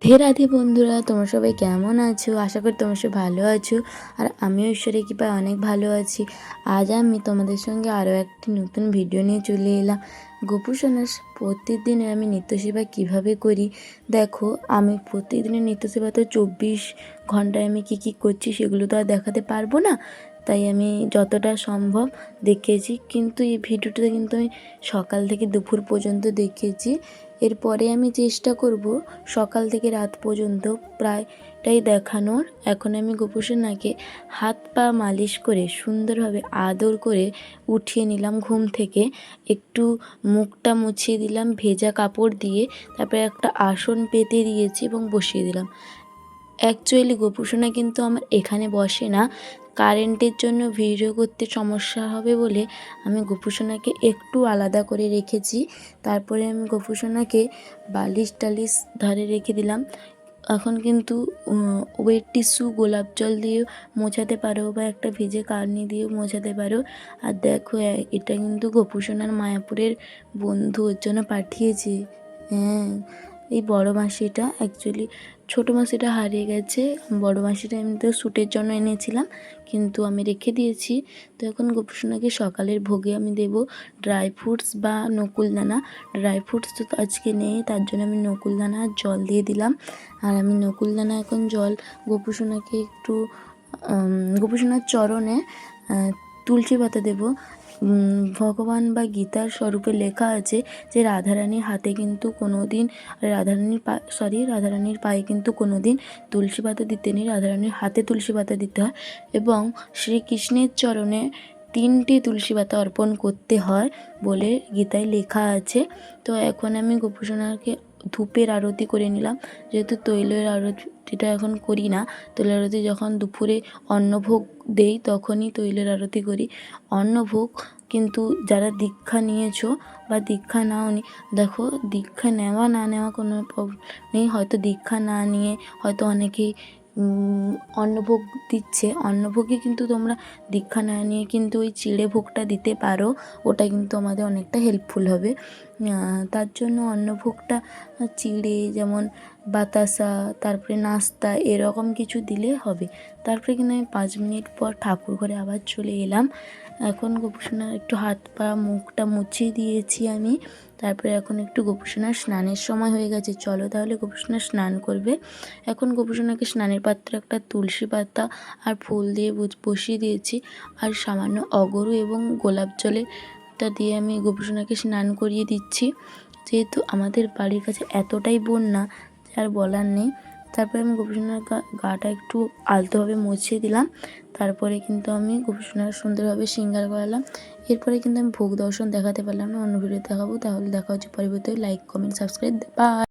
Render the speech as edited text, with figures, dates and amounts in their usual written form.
রাধে রাধে বন্ধুরা, তোমরা সবাই কেমন আছো? আশা করি তোমরা সবাই ভালো আছো। আর আমিও ঈশ্বরের কৃপায় অনেক ভালো আছি। আজ আমি তোমাদের সঙ্গে আরও একটি নতুন ভিডিও নিয়ে চলে এলাম। গোপু সোনার প্রতিদিনের আমি নিত্যসেবা কিভাবে করি দেখো। আমি প্রতিদিনের নিত্যসেবা তো 24 ঘন্টায় আমি কি করছি সেগুলো তো আর দেখাতে পারবো না, তাই আমি যতটা সম্ভব দেখিয়েছি। কিন্তু এই ভিডিওটাতে কিন্তু আমি সকাল থেকে দুপুর পর্যন্ত দেখিয়েছি। এরপরে আমি চেষ্টা করব সকাল থেকে রাত পর্যন্ত প্রায়টাই দেখানোর। এখন আমি গোপু সোনাকে হাত পা মালিশ করে সুন্দরভাবে আদর করে উঠিয়ে নিলাম ঘুম থেকে। একটু মুখটা মুছিয়ে দিলাম ভেজা কাপড় দিয়ে, তারপরে একটা আসন পেতে দিয়েছি এবং বসিয়ে দিলাম। অ্যাকচুয়ালি গোপু সোনা কিন্তু আমার এখানে বসে না, কারেন্টের জন্য ভিডিও করতে সমস্যা হবে বলে আমি গোপু সোনাকে একটু আলাদা করে রেখেছি। তারপরে আমি গোপু সোনাকে বালিশ টালিশ ধারে রেখে দিলাম। এখন কিন্তু ওয়েট টিস্যু গোলাপ জল দিয়ে মোছাতে পারো বা একটা ভিজে কার্নি দিয়েও মোছাতে পারো। আর দেখো এটা কিন্তু গোপু সোনার মায়াপুরের বন্ধু ওর জন্য পাঠিয়েছে। হ্যাঁ, এই বড় মাসিটা অ্যাকচুয়ালি ছোটো মাসিটা হারিয়ে গেছে। বড় মাসিটা এমনিতেও শ্যুটের জন্য এনেছিলাম, কিন্তু আমি রেখে দিয়েছি। তো এখন গোপু সোনাকে সকালের ভোগে আমি দেব ড্রাই ফ্রুটস বা নকুলদানা। ড্রাই ফ্রুটস তো আজকে নেই, তার জন্য আমি নকুলদানা আর জল দিয়ে দিলাম। আর আমি নকুলদানা এখন জল গোপু সোনাকে একটু গোপু সোনার চরণে তুলসী পাতা দেব। ভগবান বা গীতার স্বরূপে লেখা আছে যে রাধারানীর হাতে কিন্তু কোনো দিন রাধারানীর পায়ে কিন্তু কোনো দিন তুলসী পাতা দিতে নেই, রাধারানীর হাতে তুলসী পাতা দিতে হয়। এবং শ্রীকৃষ্ণের চরণে 3টি তুলসী পাতা অর্পণ করতে হয় বলে গীতায় লেখা আছে। তো এখন আমি গোপু সোনাকে ধূপের আরতি করে নিলাম, যেহেতু তৈলের আরতিটা এখন করি না। তৈলের আরতি যখন দুপুরে অন্নভোগ দেই তখনই তৈলের আরতি করি। অন্নভোগ কিন্তু যারা দীক্ষা নিয়েছো বা দীক্ষা নাওনি, দেখো দীক্ষা নেওয়া না নেওয়া কোনো প্রবলেম নেই। হয়তো দীক্ষা না নিয়ে হয়তো অনেকেই অন্নভোগ দিচ্ছে, অন্নভোগে কিন্তু তোমরা দীক্ষা না নিয়ে কিন্তু ওই চিড়ে ভোগটা দিতে পারো। ওটা কিন্তু আমাদের অনেকটা হেল্পফুল হবে। তার জন্য অন্নভোগটা চিড়ে যেমন বাতাসা, তারপরে নাস্তা এরকম কিছু দিলে হবে। তারপরে কিন্তু আমি 5 মিনিট পর ঠাকুর ঘরে আবার চলে এলাম। এখন গোপু সোনার একটু হাত পা মুখটা মুছিয়ে দিয়েছি আমি। তারপরে এখন একটু গোপু সোনার স্নানের সময় হয়ে গেছে, চলো তাহলে গোপু সোনা স্নান করবে। এখন গোপু সোনাকে স্নানের পাত্রে একটা তুলসী পাতা আর ফুল দিয়ে বসিয়ে দিয়েছি। আর সামান্য অগরু এবং গোলাপ জলেটা দিয়ে আমি গোপু সোনাকে স্নান করিয়ে দিচ্ছি। যেহেতু আমাদের বাড়ির কাছে এতটাই বন্যা আর বলার নেই। তারপরে আমি গোপু সোনার গাটা একটু আলতোভাবে মুছিয়ে দিলাম। তারপরে কিন্তু আমি গোপু সোনার সুন্দরভাবে শৃঙ্গার করালাম। এরপরে কিন্তু আমি ভোগ দর্শন দেখাতে পারলাম না, অন্য ভিডিও দেখাবো। তাহলে দেখা হচ্ছে পরবর্তী। Like comment subscribe, by.